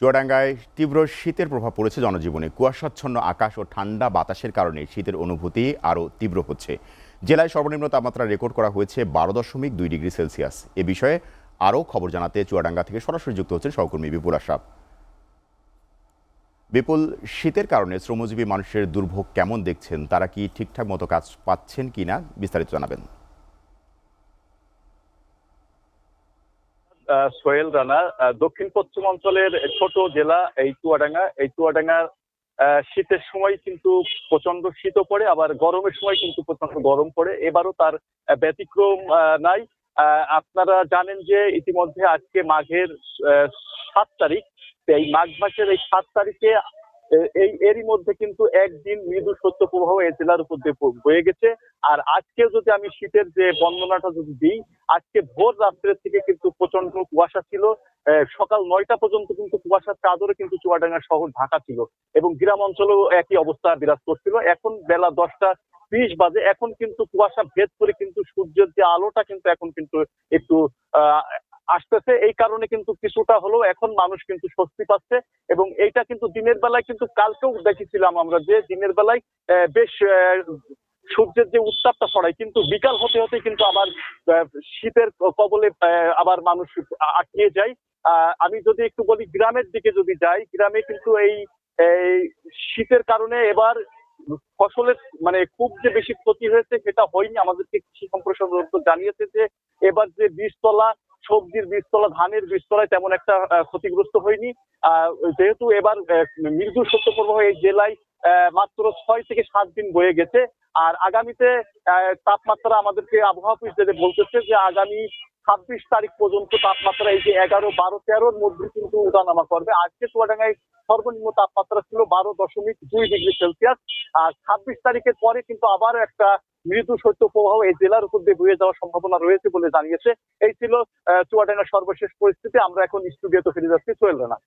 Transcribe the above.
চুয়াডাঙ্গায় তীব্র শীতের প্রভাব পড়েছে জনজীবনে। কুয়াশাচ্ছন্ন আকাশ ও ঠান্ডা বাতাসের কারণে শীতের অনুভূতি আরও তীব্র হচ্ছে। জেলায় সর্বনিম্ন তাপমাত্রা রেকর্ড করা হয়েছে 12.2 ডিগ্রি সেলসিয়াস। এ বিষয়ে আরও খবর জানাতে চুয়াডাঙ্গা থেকে সরাসরি যুক্ত হচ্ছেন সহকর্মী বিপুল আশরাফ। বিপুল, শীতের কারণে শ্রমজীবী মানুষের দুর্ভোগ কেমন দেখছেন? তারা কি ঠিকঠাক মতো কাজ পাচ্ছেন কিনা, বিস্তারিত জানাবেন। সোহেল রানা, দক্ষিণ পশ্চিম অঞ্চলের ছোট জেলা এই চুয়াডাঙ্গার শীতের সময় কিন্তু প্রচন্ড শীতও পড়ে, আবার গরমের সময় কিন্তু প্রচন্ড গরম পড়ে। এবারও তার ব্যতিক্রম নাই। আপনারা জানেন যে ইতিমধ্যে আজকে মাঘের 7 তারিখ। এই মাঘ মাসের এই 7 তারিখে এরই মধ্যে কিন্তু একদিন মৃদু শৈত্যপ্রবাহ এই জেলার উপর দিয়ে বয়ে গেছে। আর আজকে যদি আমি শীতের যে বর্ণনাটা যদি দিই, আজকে ভোর রাত্রে থেকে কিন্তু প্রচন্ড কুয়াশা ছিল। সকাল 9টা পর্যন্ত কিন্তু কুয়াশার চাদরে কিন্তু চুয়াডাঙ্গা শহর ঢাকা ছিল, এবং গ্রাম অঞ্চলেও একই অবস্থা বিরাজ করছিল। এখন বেলা 10টা 20 বাজে, এখন কিন্তু কুয়াশা ভেদ করে কিন্তু সূর্যের যে আলোটা কিন্তু এখন কিন্তু একটু আহ আসতেছে। এই কারণে কিন্তু কিছুটা হলেও এখন মানুষ কিন্তু স্বস্তি পাচ্ছে। এবং এইটা কিন্তু দিনের বেলায় কিন্তু কালকেও দেখেছিলাম আমরা যে দিনের বেলায় বেশ সূর্যের যে উত্তাপটা ছড়ায়, কিন্তু বিকাল হতে হতে কিন্তু আবার শীতের কবলে আবার মানুষ আটকিয়ে যায়। আমি যদি একটু বলি, গ্রামের দিকে যদি যাই, গ্রামে কিন্তু এই এই শীতের কারণে এবার ফসলের মানে খুব যে বেশি ক্ষতি হয়েছে সেটা হয়নি। আমাদেরকে কৃষি সম্প্রসারণ দপ্তর জানিয়েছে যে এবার যে বীজতলা, সবজির বীজতলা, ধানের বীজতলায় তেমন একটা ক্ষতিগ্রস্ত হয়নি। যেহেতু এবার মৃদু শৈত্যপ্রবাহ এই জেলায় মাত্র 6 থেকে 7 দিন বয়ে গেছে। আর আগামীতে তাপমাত্রা আমাদেরকে আবহাওয়া অফিস যেটা বলতেছে যে আগামী 26 তারিখ পর্যন্ত তাপমাত্রা এই যে 11, 12, 13-র মধ্যে কিন্তু উঠানামা করবে। আজকে চুয়াডাঙ্গায় সর্বনিম্ন তাপমাত্রা ছিল 12.2 ডিগ্রি সেলসিয়াস। আর 26 তারিখের পরে কিন্তু আবার একটা মৃদু শৈত্যপ্রবাহ এই জেলার উপর দিয়ে বয়ে যাওয়ার সম্ভাবনা রয়েছে বলে জানিয়েছে। এই ছিল চুয়াডাঙ্গার সর্বশেষ পরিস্থিতি। আমরা এখন স্টুডিওতে ফিরে যাচ্ছি। সোহেল রানা।